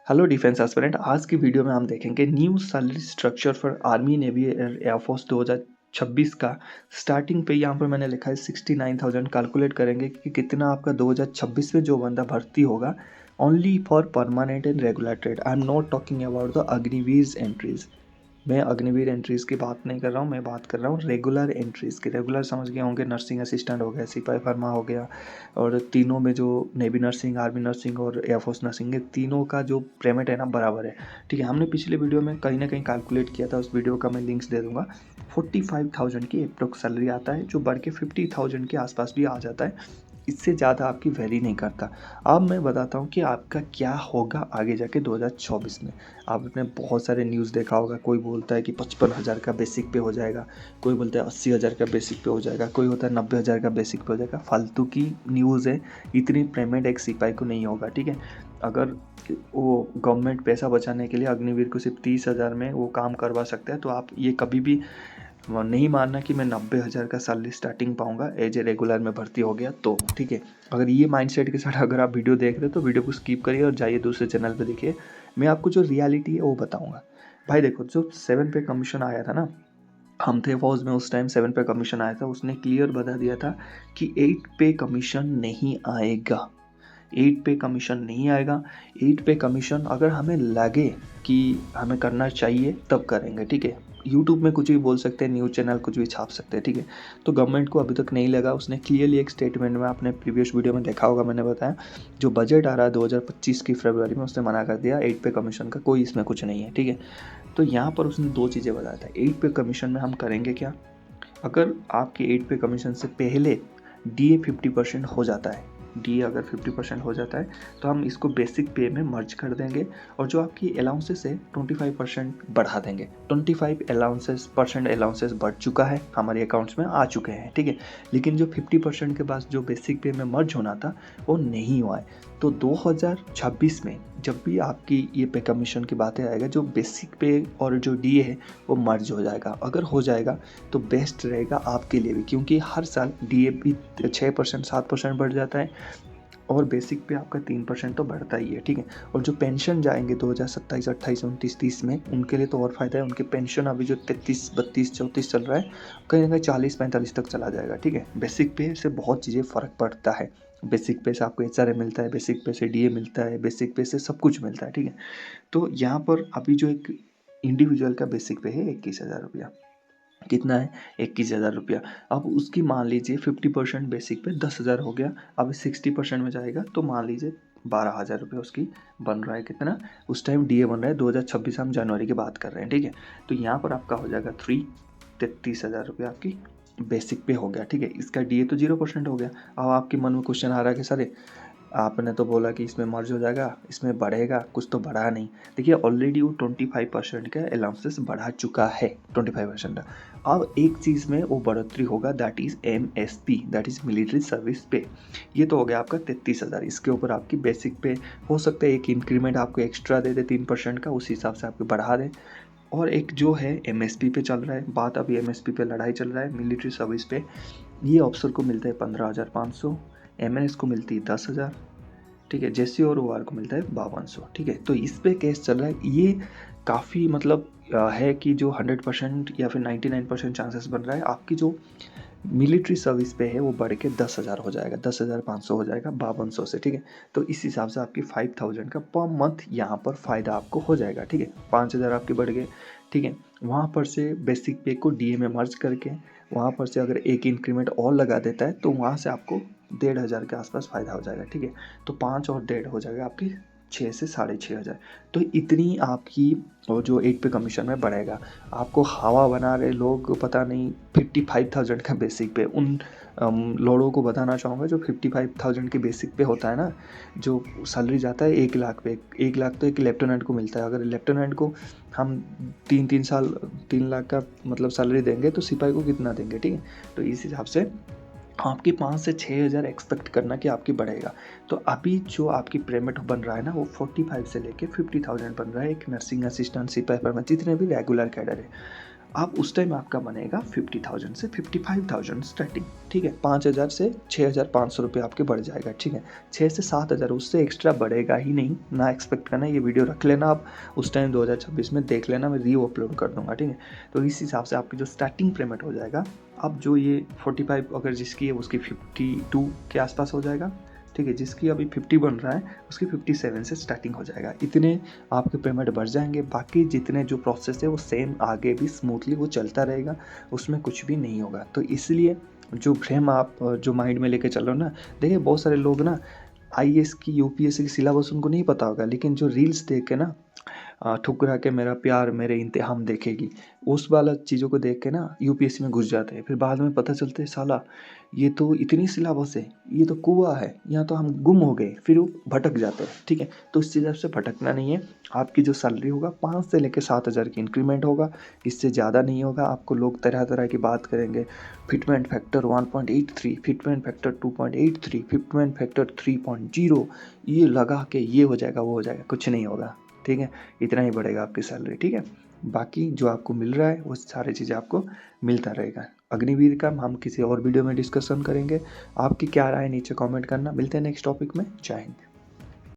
Hello defence aspirant. आज की video में हम देखेंगे new salary structure for army navy air force 2026 का। स्टार्टिंग पे यहाँ पर मैंने लिखा है 69,000। कैलकुलेट करेंगे कि कितना आपका 2026 में जो बंदा भर्ती होगा only for permanent and regular trade. I am not talking about the Agniveer entries. मैं अग्निवीर एंट्रीज़ की बात नहीं कर रहा हूँ, मैं बात कर रहा हूँ रेगुलर एंट्रीज़ की। रेगुलर समझ गए होंगे, नर्सिंग असिस्टेंट हो गया, सिपाही फर्मा हो गया, और तीनों में जो नेवी नर्सिंग, आर्मी नर्सिंग और एयरफोर्स नर्सिंग है, तीनों का जो पेमेंट है ना बराबर है। ठीक है, हमने पिछले वीडियो में कहीं ना कहीं कैलकुलेट किया था, उस वीडियो का मैं लिंक्स दे दूंगा। 45,000 की अप्रोक्स सैलरी आता है, जो बढ़ के 50,000 के आसपास भी आ जाता है। इससे ज़्यादा आपकी वैरी नहीं करता। अब मैं बताता हूँ कि आपका क्या होगा आगे जाके 2024 में। आपने बहुत सारे न्यूज़ देखा होगा, कोई बोलता है कि 55,000 का बेसिक पे हो जाएगा, कोई बोलता है 80,000 का बेसिक पे हो जाएगा, कोई होता है 90,000 का बेसिक पे हो जाएगा। फालतू की न्यूज़ है। इतनी पेमेंट एक सिपाही को नहीं होगा। ठीक है, अगर वो गवर्नमेंट पैसा बचाने के लिए अग्निवीर को सिर्फ 30,000 में वो काम करवा सकता है, तो आप ये कभी भी नहीं मानना कि मैं 90,000 का सैलरी स्टार्टिंग पाऊंगा एज ए रेगुलर में भर्ती हो गया तो। ठीक है, अगर ये माइंडसेट के साथ अगर आप वीडियो देख रहे हो तो वीडियो को स्किप करिए और जाइए दूसरे चैनल पे देखिए। मैं आपको जो रियलिटी है वो बताऊंगा। भाई देखो, जो 7 पे कमीशन आया था ना, हम थे फौज में उस टाइम, 7 पे कमीशन आया था, उसने क्लियर बता दिया था कि 8 पे कमीशन नहीं आएगा। 8 पे कमीशन नहीं आएगा। 8 पे कमीशन अगर हमें लगे कि हमें करना चाहिए तब करेंगे। ठीक है, यूट्यूब में कुछ भी बोल सकते हैं, न्यूज़ चैनल कुछ भी छाप सकते हैं। ठीक है, तो गवर्नमेंट को अभी तक नहीं लगा। उसने क्लियरली एक स्टेटमेंट में, आपने प्रीवियस वीडियो में देखा होगा, मैंने बताया जो बजट आ रहा है 2025 की फरवरी में, उसने मना कर दिया 8 पे कमीशन का, कोई इसमें कुछ नहीं है। ठीक है, तो यहाँ पर उसने दो चीज़ें बताया था। 8 पे कमीशन में हम करेंगे क्या, अगर आपके 8 पे कमीशन से पहले DA 50% हो जाता है, DA अगर 50% हो जाता है तो हम इसको बेसिक पे में मर्ज कर देंगे, और जो आपकी अलाउंसेस है 25% बढ़ा देंगे। 25% अलाउंसेस बढ़ चुका है, हमारे अकाउंट्स में आ चुके हैं। ठीक है, लेकिन जो 50% के बाद जो बेसिक पे में मर्ज होना था वो नहीं हुआ है। तो 2026 में जब भी आपकी ये पे कमीशन की बातें आएगा, जो बेसिक पे और जो DA है वो मर्ज हो जाएगा। अगर हो जाएगा तो बेस्ट रहेगा आपके लिए भी, क्योंकि हर साल DA भी 6% 7% बढ़ जाता है, और बेसिक पे आपका 3% तो बढ़ता ही है। ठीक है, और जो पेंशन जाएंगे 2027, 28, 29, 30 में, उनके लिए तो और फायदा है। उनके पेंशन अभी जो 33, 32, 34 चल रहा है, कहीं ना कहीं 40, 45 तक चला जाएगा। ठीक है, बेसिक पे से बहुत चीज़ें फ़र्क पड़ता है। बेसिक पे से आपको HRA मिलता है, बेसिक पे से DA मिलता है, बेसिक पे से सब कुछ मिलता है। ठीक है, तो यहाँ पर अभी जो एक इंडिविजुअल का बेसिक पे है 21,000 रुपया। कितना है, 21,000 रुपया। अब उसकी मान लीजिए 50% बेसिक पे 10,000 हो गया। अब 60% में जाएगा तो मान लीजिए 12,000 रुपये उसकी बन रहा है। कितना उस टाइम DA बन रहा है, 2026 हम जनवरी की बात कर रहे हैं। ठीक है, तो यहाँ पर आपका हो जाएगा 33,000 रुपये आपकी बेसिक पे हो गया। ठीक है, इसका DA तो 0% हो गया। अब आपके मन में क्वेश्चन आ रहा है कि सर आपने तो बोला कि इसमें मर्ज हो जाएगा, इसमें बढ़ेगा, कुछ तो बढ़ा नहीं। देखिए, ऑलरेडी वो 25% का अलाउंसेस बढ़ा चुका है, 25% का। अब एक चीज़ में वो बढ़ोतरी होगा, that is MSP, that is military service पे। ये तो हो गया आपका 33,000। इसके ऊपर आपकी बेसिक पे हो सकता है एक इंक्रीमेंट आपको एक्स्ट्रा दे दे 3% का, उस हिसाब से आपको बढ़ा दे। और एक जो है MSP पे चल रहा है बात, अभी MSP पे लड़ाई चल रहा है मिलिट्री सर्विस पे। ये ऑफिसर को मिलता है 15,500, MNS को मिलती है 10,000। ठीक है, जेसी और OR को मिलता है 5200। ठीक है, तो इस पे केस चल रहा है। ये काफ़ी मतलब है कि जो 100% या फिर 99% चांसेस बन रहा है आपकी जो मिलिट्री सर्विस पे है वो बढ़ के 10,000 हो जाएगा, 10,500 हो जाएगा 5200 से। ठीक है, तो इस हिसाब से आपकी 5,000 का पर मंथ यहाँ पर फ़ायदा आपको हो जाएगा। ठीक है, 5,000 आपके बढ़ गए। ठीक है, वहाँ पर से बेसिक पे को DA में मर्ज करके वहाँ पर से अगर एक इंक्रीमेंट और लगा देता है तो वहाँ से आपको 1,500 के आसपास फ़ायदा हो जाएगा। ठीक है, तो 5 और 1,500 हो जाएगा आपकी 6 से 6,500। तो इतनी आपकी वो जो 8 पे कमीशन में बढ़ेगा। आपको हवा बना रहे लोग, पता नहीं 55,000 का बेसिक पे, उन लोगों को बताना चाहूँगा जो 55,000 के बेसिक पे होता है ना, जो सैलरी जाता है 1,00,000 पे। 1,00,000 तो एक लेफ्टिनेंट को मिलता है। अगर लेफ्टिनेंट को हम 3-3 साल 3 लाख का मतलब सैलरी देंगे तो सिपाही को कितना देंगे। ठीक है, तो इस हिसाब से आपकी 5 से 6,000 एक्सपेक्ट करना कि आपकी बढ़ेगा। तो अभी जो आपकी पेमेंट बन रहा है ना, वो 45 से लेके 50,000 बन रहा है एक नर्सिंग असिस्टेंट, सिपाही, जितने भी रेगुलर कैडर है। आप उस टाइम आपका बनेगा 50,000 से 55,000 स्टार्टिंग, ठीक है। 5,000 से 6,500 रुपये आपके बढ़ जाएगा, ठीक है। 6 से 7,000 उससे एक्स्ट्रा बढ़ेगा ही नहीं, ना एक्सपेक्ट करना। ये वीडियो रख लेना आप, उस टाइम 2026 में देख लेना, मैं अपलोड कर दूंगा, ठीक है। तो इस हिसाब से आपकी जो स्टार्टिंग पेमेंट हो जाएगा, अब जो ये 45 अगर जिसकी है उसकी 52 के आसपास हो जाएगा, ठीक है। जिसकी अभी 50 बन रहा है उसकी 57 से स्टार्टिंग हो जाएगा। इतने आपके पेमेंट बढ़ जाएंगे। बाकी जितने जो प्रोसेस है वो सेम आगे भी स्मूथली वो चलता रहेगा, उसमें कुछ भी नहीं होगा। तो इसलिए जो भ्रम आप जो माइंड में लेके चल रहे हो ना, देखिए बहुत सारे लोग ना आईएएस की यूपीएससी की सिलेबस उनको नहीं पता होगा, लेकिन जो रील्स देख के ना ठुकरा के मेरा प्यार मेरे इंतहाम देखेगी, उस वाला चीज़ों को देख के ना यूपीएससी में घुस जाते हैं। फिर बाद में पता चलता है साला ये तो इतनी सिलेबस है, ये तो कुआं है, यहाँ तो हम गुम हो गए, फिर वो भटक जाते हैं, ठीक है। तो इस चीज़ से भटकना नहीं है। आपकी जो सैलरी होगा 5 से लेकर 7,000 की इंक्रीमेंट होगा, इससे ज़्यादा नहीं होगा। आपको लोग तरह तरह की बात करेंगे, fitment factor 1.83, fitment factor 2.83, fitment factor 3.0, ये लगा के ये हो जाएगा वो हो जाएगा, कुछ नहीं होगा, ठीक है। इतना ही बढ़ेगा आपकी सैलरी, ठीक है। बाकी जो आपको मिल रहा है वो सारी चीज़ें आपको मिलता रहेगा। अग्निवीर का हम किसी और वीडियो में डिस्कशन करेंगे। आपकी क्या राय नीचे कमेंट करना। मिलते हैं नेक्स्ट टॉपिक में। जय हिंद।